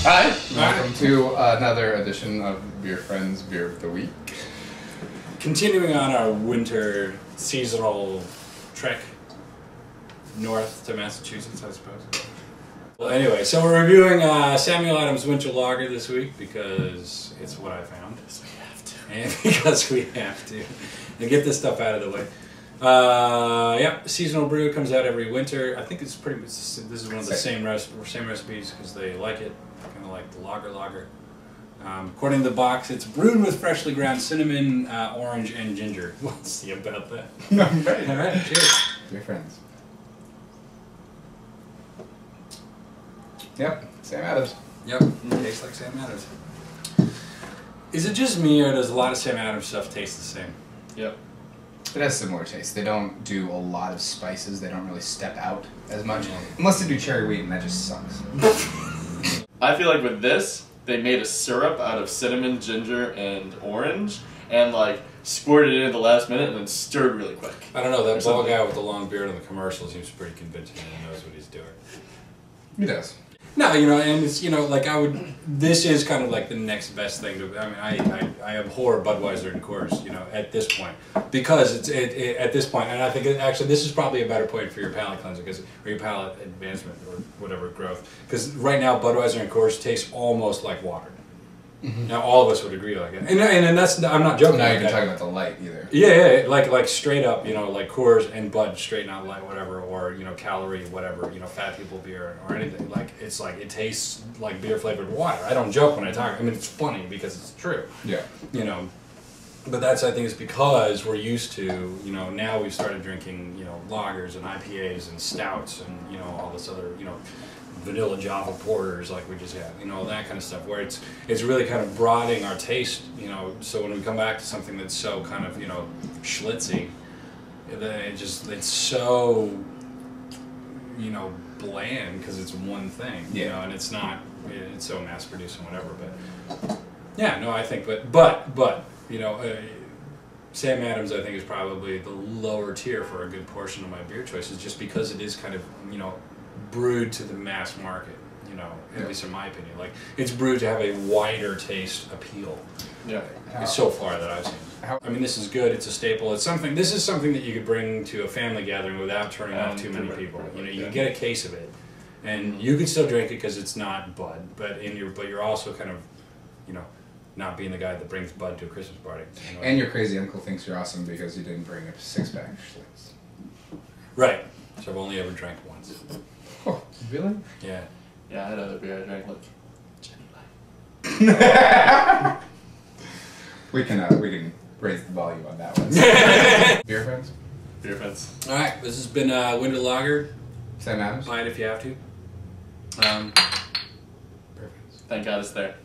Hi, welcome to another edition of Beer Friends Beer of the Week. Continuing on our winter seasonal trek north to Massachusetts, I suppose. Well, anyway, so we're reviewing Samuel Adams Winter Lager this week because it's what I found. Because we have to. And because we have to. To get this stuff out of the way. Yeah, seasonal brew comes out every winter. I think it's pretty much, this is one of the same recipes because they like it, kind of like the lager. According to the box, it's brewed with freshly ground cinnamon, orange, and ginger. We'll see about that. I'm ready. All right, cheers. Beer Friends. Yep, Sam Adams. Yep, tastes like Sam Adams. Is it just me, or does a lot of Sam Adams stuff taste the same? Yep. It has similar taste. They don't do a lot of spices. They don't really step out as much. Unless they do cherry wheat, and that just sucks. I feel like with this, they made a syrup out of cinnamon, ginger, and orange, and like squirted it in at the last minute and then stirred really quick. I don't know, that bald guy with the long beard in the commercial seems pretty convincing and he knows what he's doing. He does. No, you know, and it's, you know, like this is kind of like the next best thing to, I mean, I abhor Budweiser and Coors, you know, at this point, because at this point, and I think actually this is probably a better point for your palate cleanser, or your palate advancement, or whatever, growth, because right now Budweiser and Coors taste almost like water. Mm-hmm. Now all of us would agree like it, and that's, I'm not joking. Now you're talking about the light either. Yeah, like straight up, you know, like Coors and Bud, straight not light, whatever, or you know, calorie, whatever, you know, fat people beer or anything. Like it's like it tastes like beer flavored water. I don't joke when I talk. I mean, it's funny because it's true. Yeah. You know, but that's, I think, is because we're used to, you know, now we've started drinking, you know, lagers and IPAs and stouts and you know all this other, you know, vanilla Java porters like we just had, you know, that kind of stuff, where it's really kind of broadening our taste, you know, so when we come back to something that's so kind of, you know, schlitzy, it's so, you know, bland because it's one thing, you know, and it's so mass produced and whatever, but yeah, no, I think, but you know, Sam Adams, I think, is probably the lower tier for a good portion of my beer choices, just because it is kind of, you know, brewed to the mass market, you know, at least in my opinion. Like, it's brewed to have a wider taste appeal. Yeah. So far that I've seen. I mean, this is good. It's a staple. It's something. This is something that you could bring to a family gathering without turning off too many people. You know, you can get a case of it, and you can still drink it because it's not Bud, but you're also kind of, you know, not being the guy that brings Bud to a Christmas party. You know? And your crazy uncle thinks you're awesome because you didn't bring a six-pack of Schlitz. Right. So I've only ever drank once. Oh, really? Yeah. Yeah, I had other beer I drank, like Jenny Light. we can raise the volume on that one. Beer Friends? Beer Friends. All right, this has been Winter Lager. Sam Adams? Buy it if you have to. Thank God it's there.